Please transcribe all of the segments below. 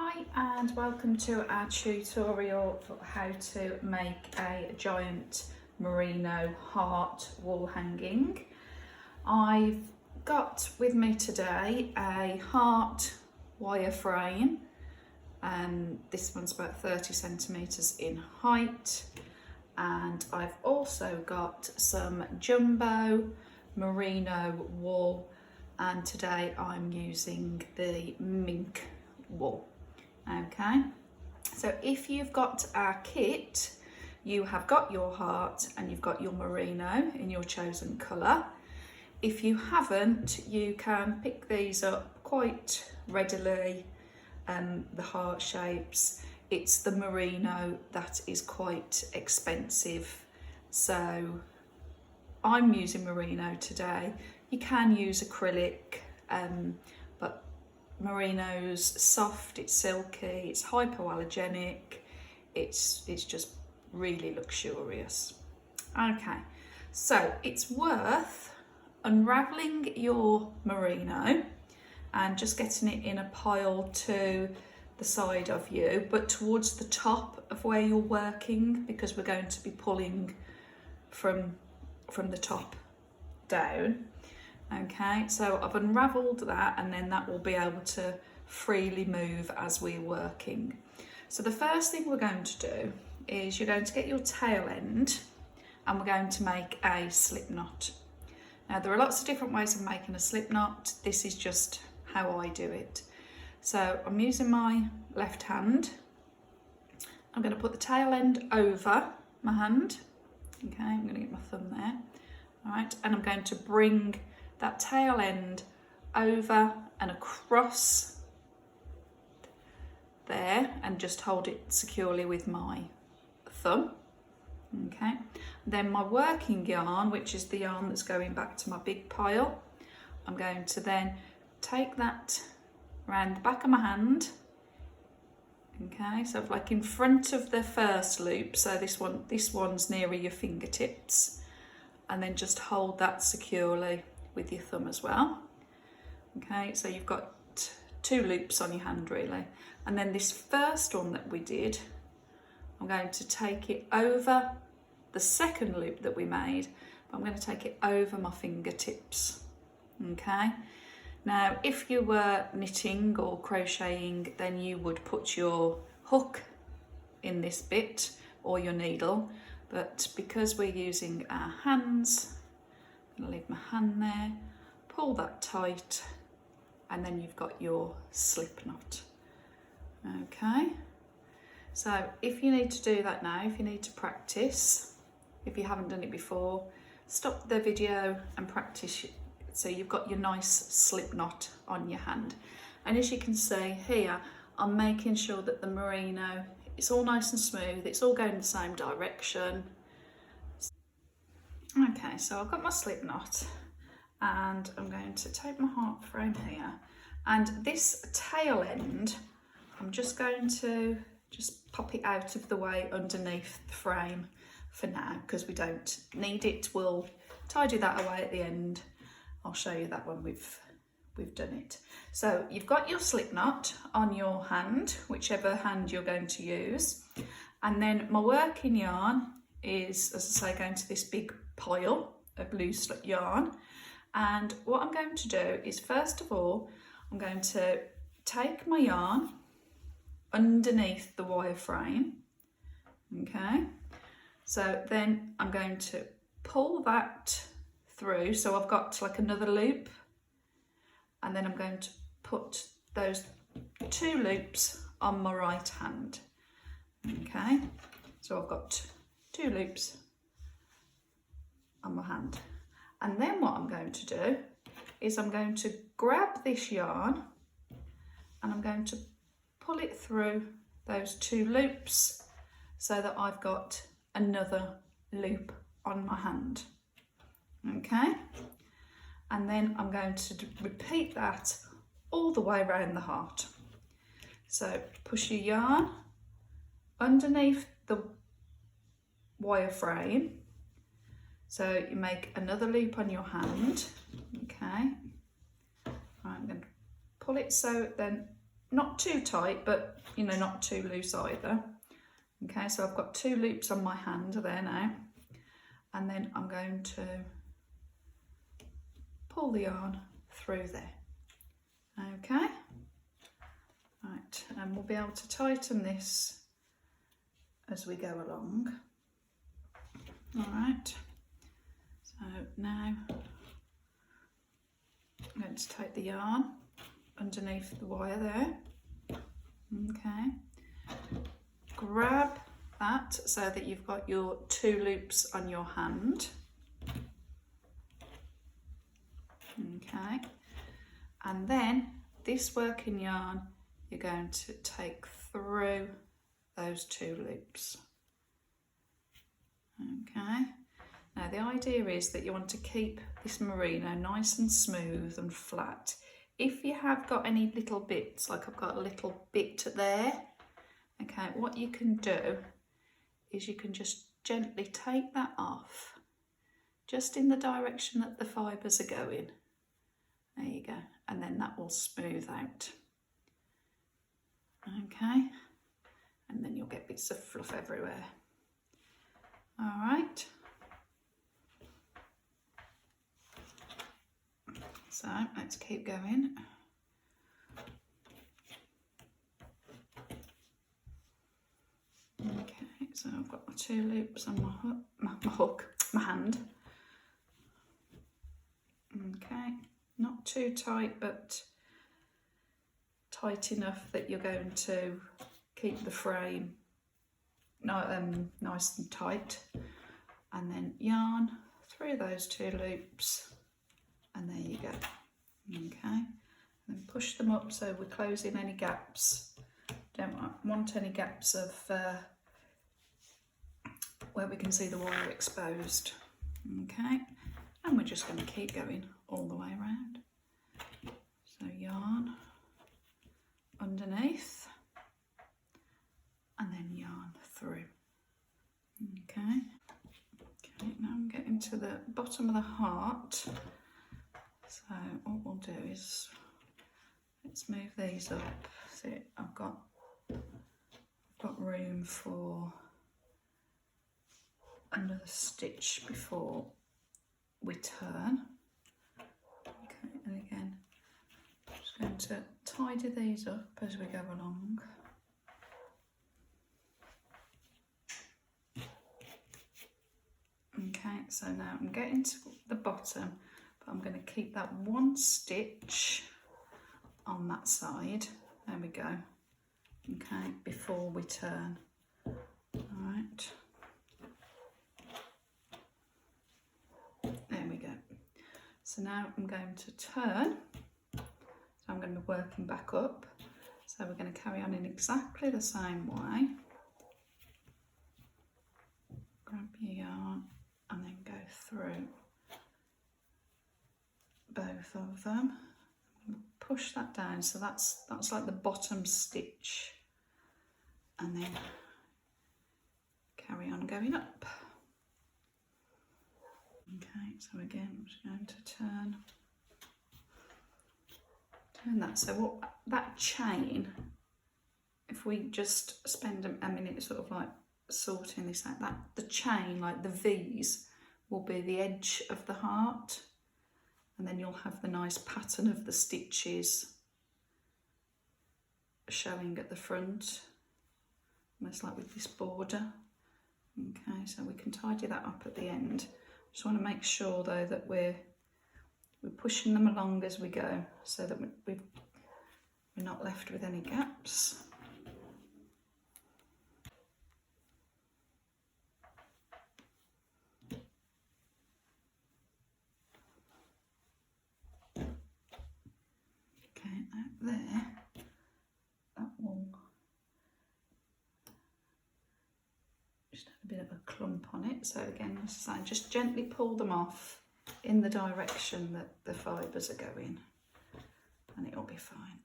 Hi and welcome to our tutorial for how to make a giant merino heart wall hanging. I've got with me today a heart wire frame, and this one's about 30 centimetres in height, and I've also got some jumbo merino wool, and today I'm using the mink wool. Okay, so if you've got our kit, you have got your heart and you've got your merino in your chosen colour. If you haven't, you can pick these up quite readily. The heart shapes, it's the merino that is quite expensive, so I'm using merino today. You can use acrylic, but merino's soft, it's silky, it's hypoallergenic, it's just really luxurious. Okay, so it's worth unraveling your merino and just getting it in a pile to the side of you, but towards the top of where you're working, because we're going to be pulling from the top down. Okay, so I've unravelled that, and then that will be able to freely move as we're working. So the first thing we're going to do is you're going to get your tail end and we're going to make a slip knot. Now there are lots of different ways of making a slip knot. This is just how I do it. So I'm using my left hand. I'm going to put the tail end over my hand. Okay, I'm going to get my thumb there. All right, and I'm going to bring that tail end over and across there and just hold it securely with my thumb. Okay, then my working yarn, which is the yarn that's going back to my big pile, I'm going to then take that around the back of my hand. Okay, so like in front of the first loop, so this one's nearer your fingertips, and then just hold that securely with your thumb as well. Okay, so you've got two loops on your hand really, and then this first one that we did, I'm going to take it over the second loop that we made, but I'm going to take it over my fingertips. Okay, now if you were knitting or crocheting, then you would put your hook in this bit or your needle, but because we're using our hands, I'm going to leave my hand there, pull that tight, and then you've got your slip knot. Okay, so if you need to do that now, if you need to practice, if you haven't done it before, stop the video and practice so you've got your nice slip knot on your hand. And as you can see here, I'm making sure that the merino, it's all nice and smooth, it's all going the same direction. Okay, so I've got my slip knot, and I'm going to take my heart frame here, and this tail end, I'm just going to just pop it out of the way underneath the frame for now, because we don't need it. We'll tidy that away at the end. I'll show you that when we've done it. So you've got your slip knot on your hand, whichever hand you're going to use, and then my working yarn is, as I say, going to this big pile of loose yarn. And what I'm going to do is, first of all, I'm going to take my yarn underneath the wire frame. Okay, so then I'm going to pull that through, so I've got like another loop, and then I'm going to put those two loops on my right hand. Okay, so I've got two loops on my hand, and then what I'm going to do is I'm going to grab this yarn and I'm going to pull it through those two loops so that I've got another loop on my hand. Okay, and then I'm going to repeat that all the way around the heart. So push your yarn underneath the wire frame, so you make another loop on your hand. Okay, I'm going to pull it so then not too tight, but you know, not too loose either. Okay, so I've got 2 loops on my hand there now, and then I'm going to pull the yarn through there. Okay, right, and we'll be able to tighten this as we go along. All right, so now I'm going to take the yarn underneath the wire there. Okay, grab that so that you've got your 2 loops on your hand. Okay, and then this working yarn you're going to take through those 2 loops. Okay, now the idea is that you want to keep this merino nice and smooth and flat. If you have got any little bits, like I've got a little bit there, okay, what you can do is you can just gently take that off, just in the direction that the fibres are going. There you go, and then that will smooth out. Okay, and then you'll get bits of fluff everywhere. All right. So let's keep going. Okay, so I've got my 2 loops on my hand. Okay, not too tight, but tight enough that you're going to keep the frame nice and tight. And then yarn through those 2 loops, and there you go. Okay, and then push them up so we're closing any gaps. Don't want any gaps of where we can see the wire exposed. Okay, and we're just going to keep going all the way around. So yarn underneath, and then yarn through. Okay. Okay, now I'm getting to the bottom of the heart. So what we'll do is, let's move these up. See, I've got room for another stitch before we turn. Okay, and again, I'm just going to tidy these up as we go along. Okay, so now I'm getting to the bottom, but I'm going to keep that 1 stitch on that side. There we go. Okay, before we turn. All right. There we go. So now I'm going to turn. So I'm going to be working back up. So we're going to carry on in exactly the same way. Grab your yarn and then go through both of them. Push that down, so that's like the bottom stitch, and then carry on going up. Okay, so again I'm just going to turn that. So what that chain, if we just spend a minute sort of like sorting this out, that the chain, like the V's, will be the edge of the heart, and then you'll have the nice pattern of the stitches showing at the front, almost like with this border. Okay, so we can tidy that up at the end. Just want to make sure though that we're pushing them along as we go, so that we're not left with any gaps. There, that will just have a bit of a clump on it. So again, as I say, just gently pull them off in the direction that the fibres are going, and it'll be fine.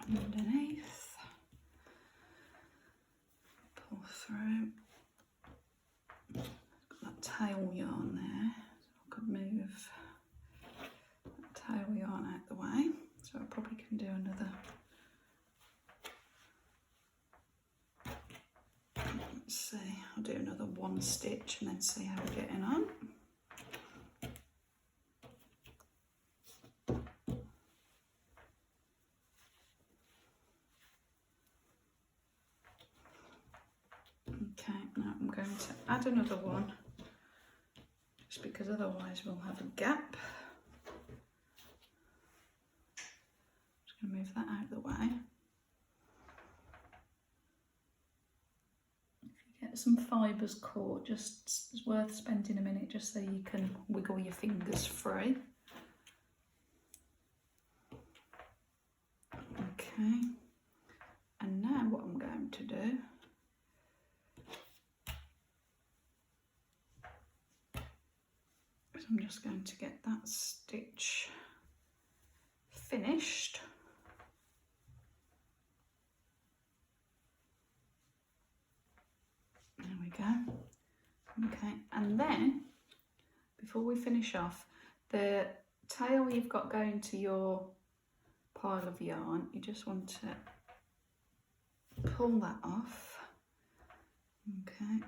Underneath, pull through, tail yarn there. So I could move that tail yarn out the way. So I probably can do another. Let's see, I'll do another one stitch and then see how we're getting on. Okay, now I'm going to add another one, just because otherwise we'll have a gap. Just going to move that out of the way. Get some fibres caught, just it's worth spending a minute just so you can wiggle your fingers free. Okay, and now what I'm going to do is I'm just going to get that stitch finished. There we go. Okay, and then before we finish off, the tail you've got going to your pile of yarn, you just want to pull that off. Okay.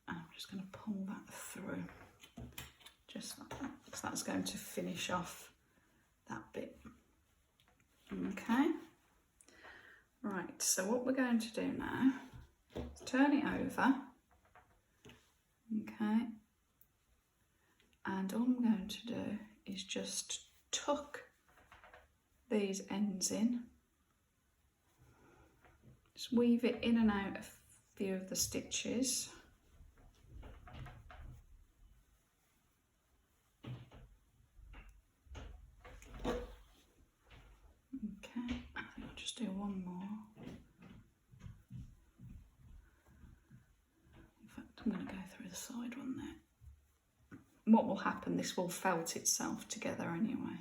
And I'm just going to pull that through, just like that, because that's going to finish off that bit. Okay. Right, so what we're going to do now is turn it over. Okay. And all I'm going to do is just tuck these ends in. Just weave it in and out a few of the stitches. Okay, I think I'll just do one more. In fact, I'm going to go through the side one there. And what will happen, this will felt itself together anyway.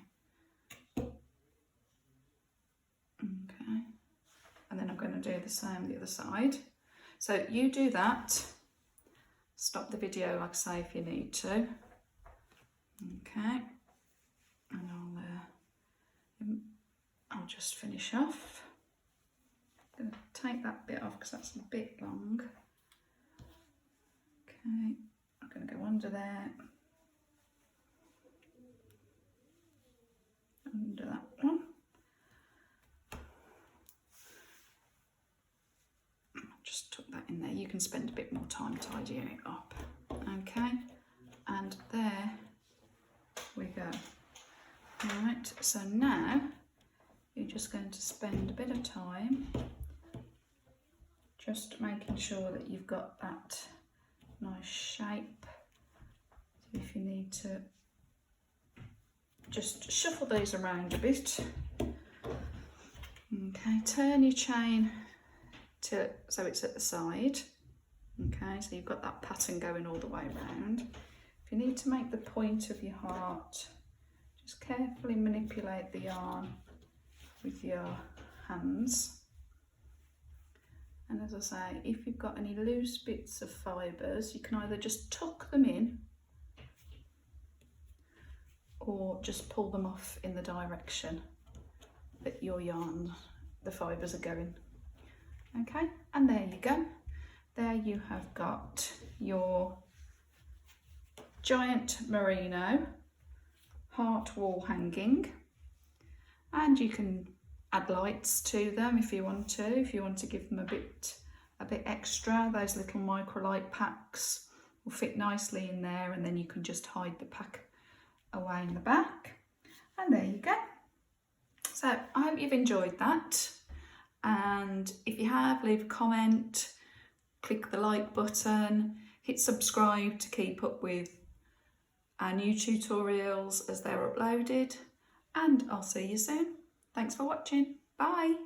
Okay, and then I'm going to do the same the other side. So you do that, stop the video like I say if you need to. Okay, and I'll just finish off. I'm going to take that bit off because that's a bit long. Okay, I'm going to go under there. Under that one. Just tuck that in there. You can spend a bit more time tidying it up. Okay, and there we go. Right, so now you're just going to spend a bit of time just making sure that you've got that nice shape. So if you need to just shuffle these around a bit. Okay, turn your chain so it's at the side. Okay, so you've got that pattern going all the way around. If you need to make the point of your heart, just carefully manipulate the yarn with your hands. And as I say, if you've got any loose bits of fibres, you can either just tuck them in or just pull them off in the direction that your yarn, the fibres are going. Okay, and there you go. There you have got your giant merino heart wall hanging, and you can add lights to them if you want to give them a bit extra. Those little micro light packs will fit nicely in there, and then you can just hide the pack away in the back. And there you go. So I hope you've enjoyed that, and if you have, leave a comment, click the like button, hit subscribe to keep up with our new tutorials as they're uploaded, and I'll see you soon. Thanks for watching. Bye.